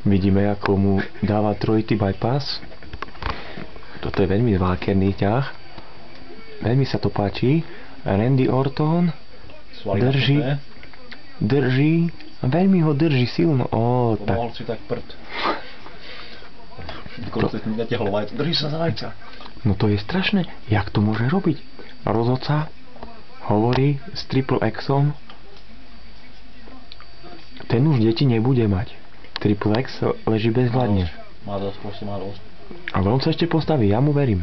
Vidíme, ako mu dáva trojitý bypass. Toto je veľmi vákerný ťah. Veľmi sa to páči. Randy Orton drží, veľmi ho drží silno. Pomohol si tak prd. Natiahol vajca. Drží sa za vajca. No to je strašné. Jak to môže robiť? Rozhodca hovorí s Triple Xom, ten už deti nebude mať. Triple X leží bezvládne. Má dosť, proste má dosť. Ale on sa ešte postaví, ja mu verím.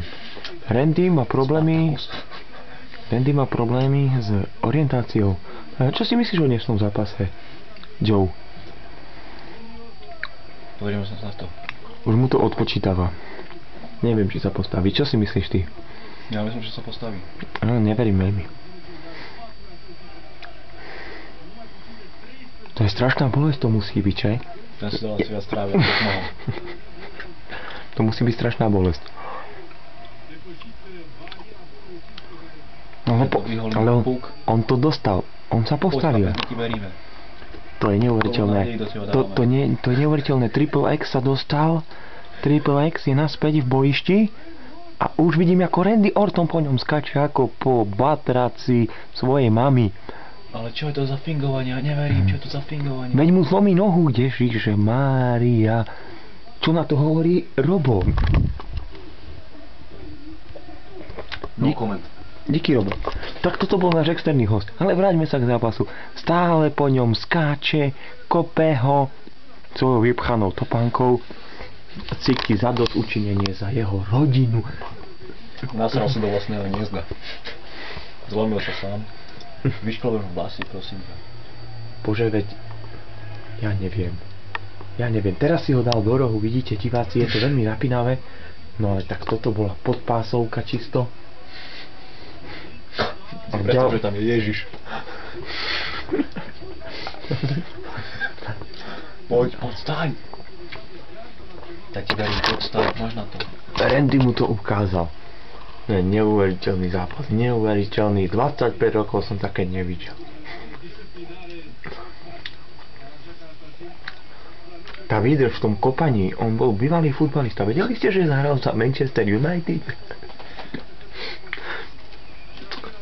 Randy má problémy s orientáciou. Čo si myslíš o dnešnom zápase, Joe? Poveríme sa na to. Už mu to odpočítava. Neviem, či sa postaví. Čo si myslíš ty? Ja myslím, že sa postaví. Neverím veľmi. To je strašná bolesť, to musí byť, že? Ten si dal asi viac trávia, ako mohol. To musí byť strašná bolesť. Ale on to dostal. On sa postavil. To je neuveriteľné. To je neuveriteľné. Triple X sa dostal. Triple X je naspäť v bojišti. A už vidím, ako Randy Orton po ňom skáče ako po batraci svojej mamy. Ale čo je to za fingovanie? Ja neverím, čo je to za fingovanie. Veď mu zlomí nohu, Ježiše Mária. Čo na to hovorí Robo? No comment. Díky, Robo. Tak toto bol náš externý host. Ale vráťme sa k zápasu. Stále po ňom skáče, kope ho svojou vypchanou topánkou. Cíti zadosť učinenie za jeho rodinu. Nasral sa do vlastného hniezda. Zlomil sa sám. Vyškolil vlasy, prosím. Bože, veď ja neviem. Teraz si ho dal do rohu, vidíte, diváci, je to veľmi napínavé. No ale tak toto bola podpásovka čisto. Predstav, že tam je Ježiš. Poď, staň. Tak ti verím, poď, staň, máš na to. Randy mu to ukázal. Neuveriteľný zápas, neuveriteľný. 25 rokov som také nevidel. Tá výdrž v tom kopaní, on bol bývalý futbalista. Vedeli ste, že zahral za Manchester United?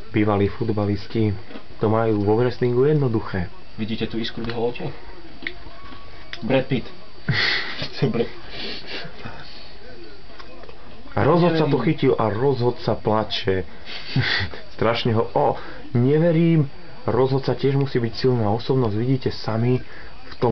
Bývalí futbalisti to majú vo wrestlingu jednoduché. Vidíte tú iskru v jeho očiach? Brad Pitt. A rozhodca to chytil a rozhodca plače. Strašne ho... neverím. Rozhodca tiež musí byť silná osobnosť. Vidíte sami,